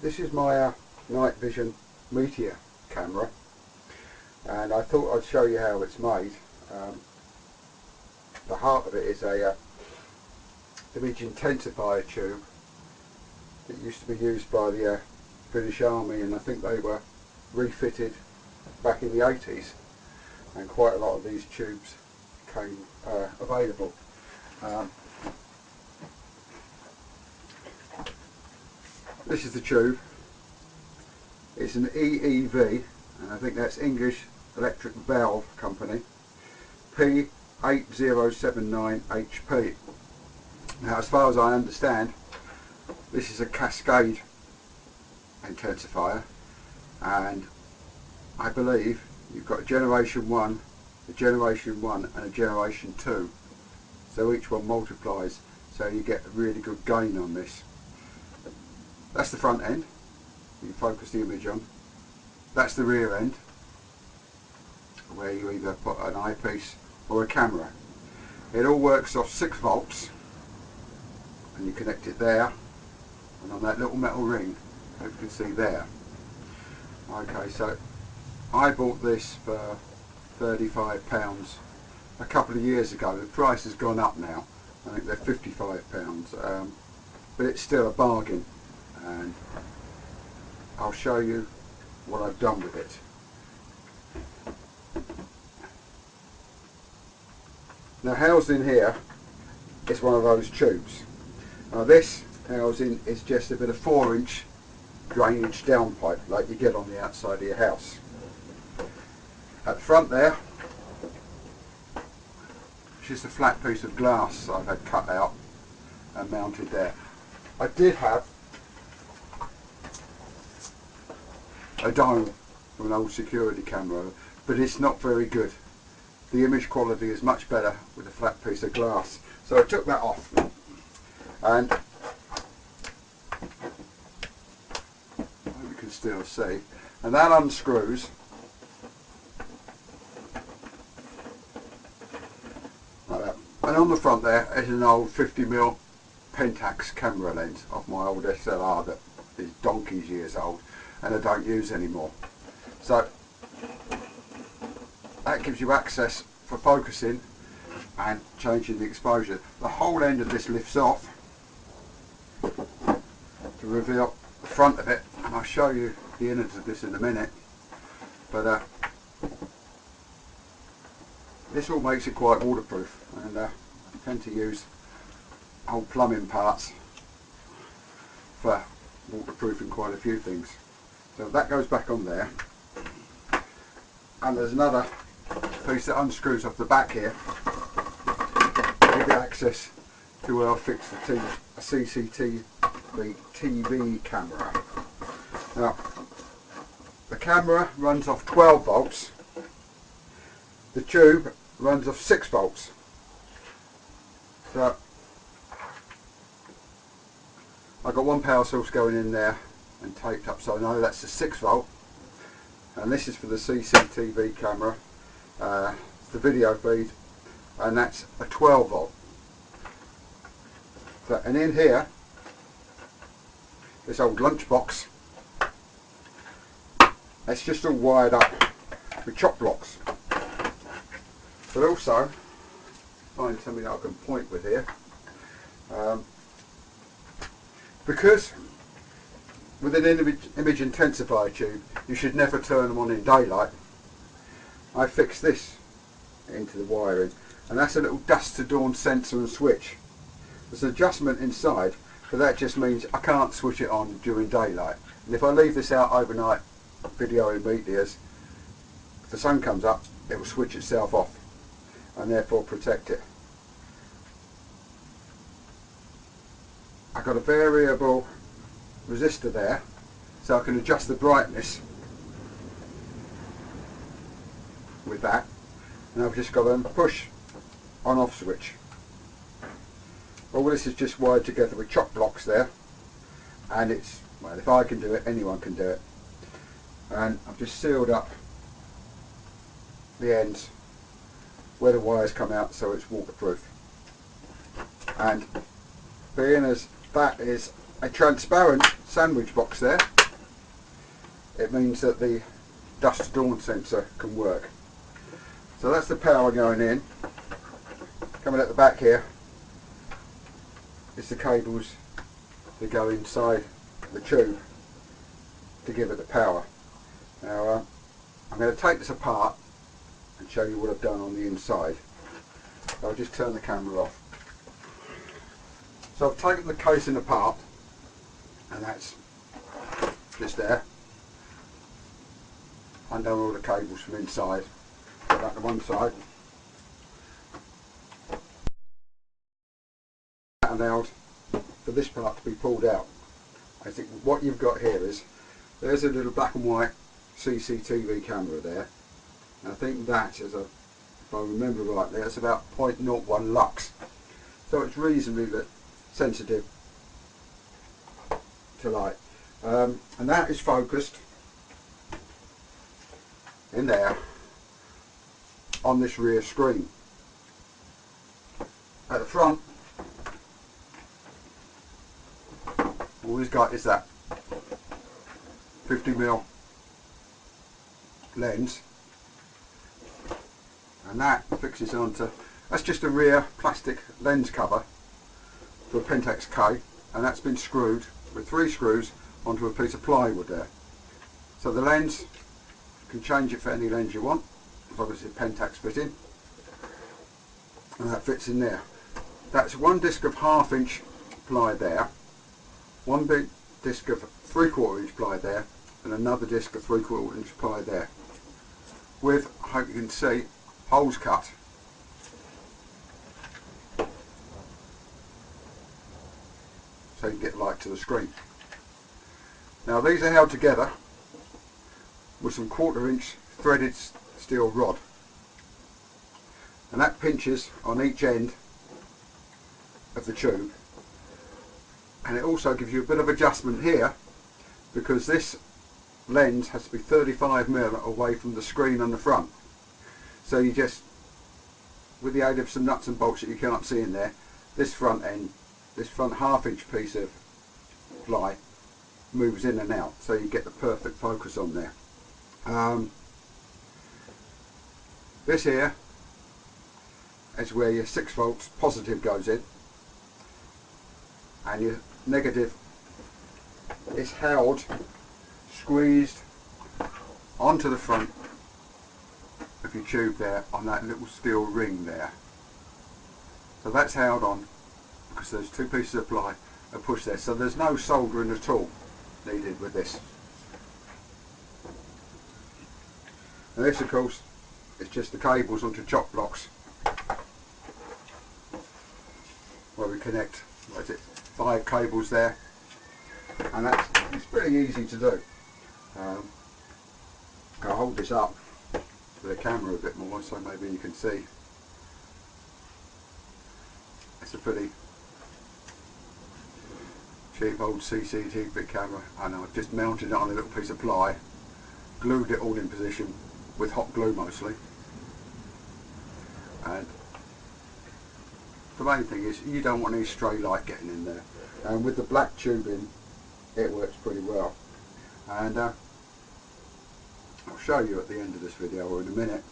This is my night vision meteor camera, and I thought I'd show you how it's made. The heart of it is a image intensifier tube that used to be used by the British Army, and I think they were refitted back in the 80s, and quite a lot of these tubes came available. This is the tube. It's an EEV, and I think that's English Electric Valve Company, P8079HP. Now, as far as I understand, this is a cascade intensifier, and I believe you've got a generation 1, a generation 1 and a generation 2, so each one multiplies, so you get a really good gain on this. That's the front end, you focus the image on. That's the rear end, where you either put an eyepiece or a camera. It all works off 6 volts, and you connect it there and on that little metal ring, as you can see there. Okay, so I bought this for £35 a couple of years ago. The price has gone up now. I think they're £55, but it's still a bargain, and I'll show you what I've done with it. Now, housed in here is one of those tubes. Now, this housing is just a bit of 4-inch drainage downpipe like you get on the outside of your house. At the front there, it's just a flat piece of glass I've had cut out and mounted there. I did have a dome from an old security camera, but it's not very good. The image quality is much better with a flat piece of glass. So I took that off, and I hope you can still see, and that unscrews like that. And on the front there is an old 50mm Pentax camera lens off my old SLR that is donkey's years old and I don't use anymore. So that gives you access for focusing and changing the exposure. The whole end of this lifts off to reveal the front of it, and I'll show you the innards of this in a minute, but this all makes it quite waterproof, and I tend to use old plumbing parts for waterproofing quite a few things. So that goes back on there, and there's another piece that unscrews off the back here to give you access to where I'll fix a CCTV TV camera. Now, the camera runs off 12 volts, the tube runs off 6 volts. So I've got one power source going in there and taped up, so I know that's a 6 volt, and this is for the CCTV camera, the video feed, and that's a 12 volt. So, and in here, this old lunchbox, it's just all wired up with chop blocks, but also find something that I can point with here, because with an image intensifier tube you should never turn them on in daylight. I fixed this into the wiring, and that's a little dusk to dawn sensor and switch. There's an adjustment inside, but that just means I can't switch it on during daylight, and if I leave this out overnight videoing meteors, if the sun comes up it will switch itself off and therefore protect it. I've got a variable resistor there, so I can adjust the brightness with that, and I've just got a push on off switch. All this is just wired together with chop blocks there, and it's, well, if I can do it, anyone can do it. And I've just sealed up the ends where the wires come out so it's waterproof. And being as that is a transparent sandwich box there, it means that the dusk to dawn sensor can work. So that's the power going in. Coming at the back here is the cables that go inside the tube to give it the power. Now I'm going to take this apart and show you what I've done on the inside. So I'll just turn the camera off. So I've taken the casing apart, and that's just there. Undone all the cables from inside. Put that to one side. That allowed for this part to be pulled out. I think what you've got here is, there's a little black and white CCTV camera there. And I think that is if I remember rightly, it's about 0.01 lux. So it's reasonably sensitive to light. And that is focused in there on this rear screen. At the front, all we've got is that 50mm lens, and that fixes onto, that's just a rear plastic lens cover for a Pentax K, and that's been screwed with 3 screws onto a piece of plywood there. So the lens, you can change it for any lens you want, as long as it's Pentax fitting, and that fits in there. That's one disc of 1/2 inch ply there, one big disc of 3/4 inch ply there, and another disc of 3/4 inch ply there, with, I hope you can see, holes cut. So you can get light to the screen. Now these are held together with some 1/4 inch threaded steel rod, and that pinches on each end of the tube, and it also gives you a bit of adjustment here, because this lens has to be 35mm away from the screen on the front. So you just, with the aid of some nuts and bolts that you can't see in there, this front end, this front 1/2 inch piece of ply moves in and out, so you get the perfect focus on there. This here is where your 6 volts positive goes in, and your negative is held, squeezed onto the front of your tube there on that little steel ring there. So that's held on because those 2 pieces of ply are pushed there, so there's no soldering at all needed with this. And this, of course, is just the cables onto chock blocks where we connect, what is it, 5 cables there, and it's pretty easy to do. I'll hold this up with the camera a bit more so maybe you can see. It's a pretty cheap old CCTV camera, and I've just mounted it on a little piece of ply, glued it all in position with hot glue mostly, and the main thing is you don't want any stray light getting in there, and with the black tubing it works pretty well. And I'll show you at the end of this video, or in a minute,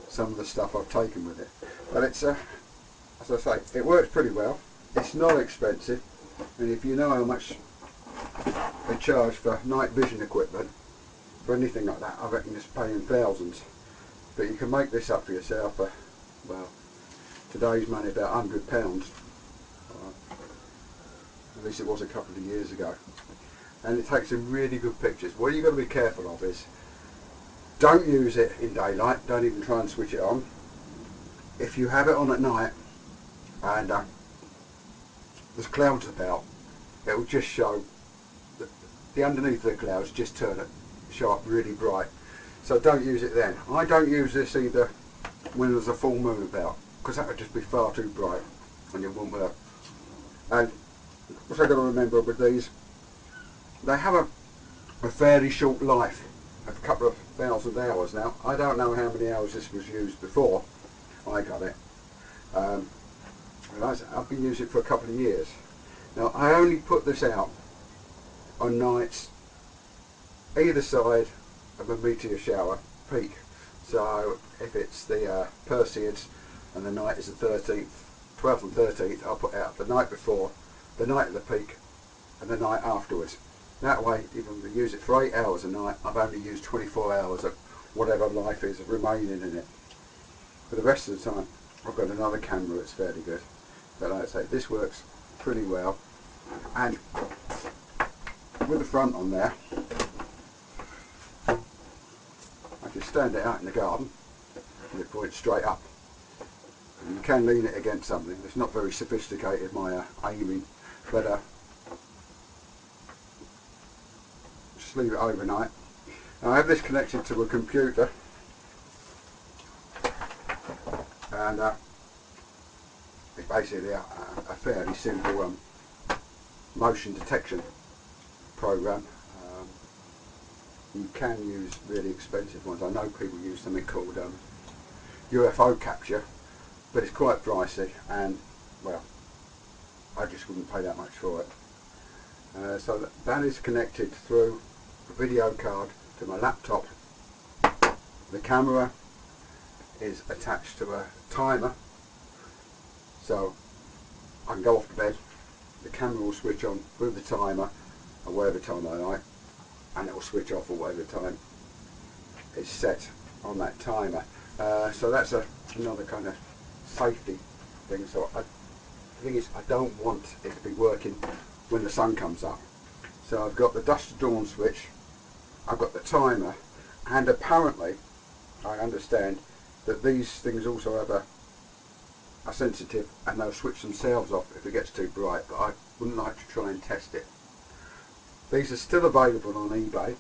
some of the stuff I've taken with it. But it's as I say, it works pretty well. It's not expensive, and if you know how much they charge for night vision equipment, for anything like that, I reckon it's paying thousands. But you can make this up for yourself for, well, today's money, about £100. At least it was a couple of years ago. And it takes some really good pictures. What you've got to be careful of is, don't use it in daylight, don't even try and switch it on. If you have it on at night and there's clouds about, it will just show the underneath of the clouds, just turn it, show up really bright. So don't use it then. I don't use this either when there's a full moon about, because that would just be far too bright and it won't work. And also got to remember with these, they have a fairly short life, a couple of thousand hours. Now I don't know how many hours this was used before I got it. I've been using it for a couple of years. Now I only put this out on nights either side of a meteor shower peak. So if it's the Perseids and the night is the 13th, 12th and 13th, I'll put out the night before, the night of the peak and the night afterwards. That way, even if we use it for 8 hours a night, I've only used 24 hours of whatever life is remaining in it. For the rest of the time, I've got another camera that's fairly good. But like I say, this works pretty well. And with the front on there, I just stand it out in the garden and it points straight up. And you can lean it against something. It's not very sophisticated, my aiming, but just leave it overnight. And I have this connected to a computer, and it's basically a fairly simple motion detection program. You can use really expensive ones. I know people use something called UFO capture, but it's quite pricey, and well, I just wouldn't pay that much for it. So that is connected through a video card to my laptop. The camera is attached to a timer, so I can go off to bed, the camera will switch on with the timer at whatever time I like, and it will switch off at whatever time it's set on that timer. So that's another kind of safety thing. So the thing is, I don't want it to be working when the sun comes up. So I've got the dusk to dawn switch, I've got the timer, and apparently I understand that these things also have a sensitive, and they'll switch themselves off if it gets too bright, but I wouldn't like to try and test it. These are still available on eBay,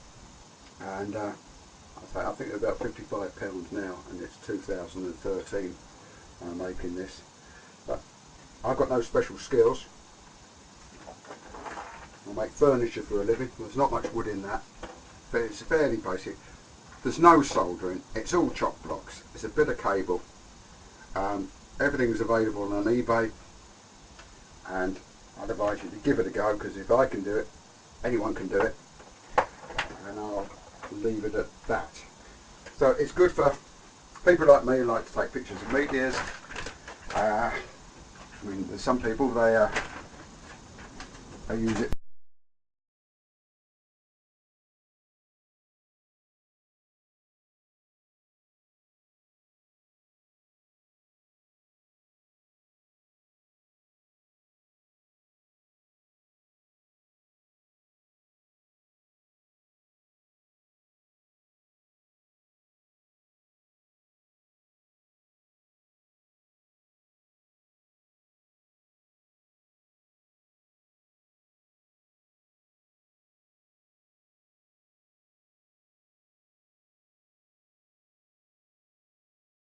and I think they're about £55 now, and it's 2013 I'm making this. But I've got no special skills. I make furniture for a living. There's not much wood in that, but it's fairly basic. There's no soldering, it's all chock blocks. It's a bit of cable. Everything's available on eBay, and I'd advise you to give it a go, because if I can do it, anyone can do it, and I'll leave it at that. So it's good for people like me who like to take pictures of meteors. I mean, there's some people, they use it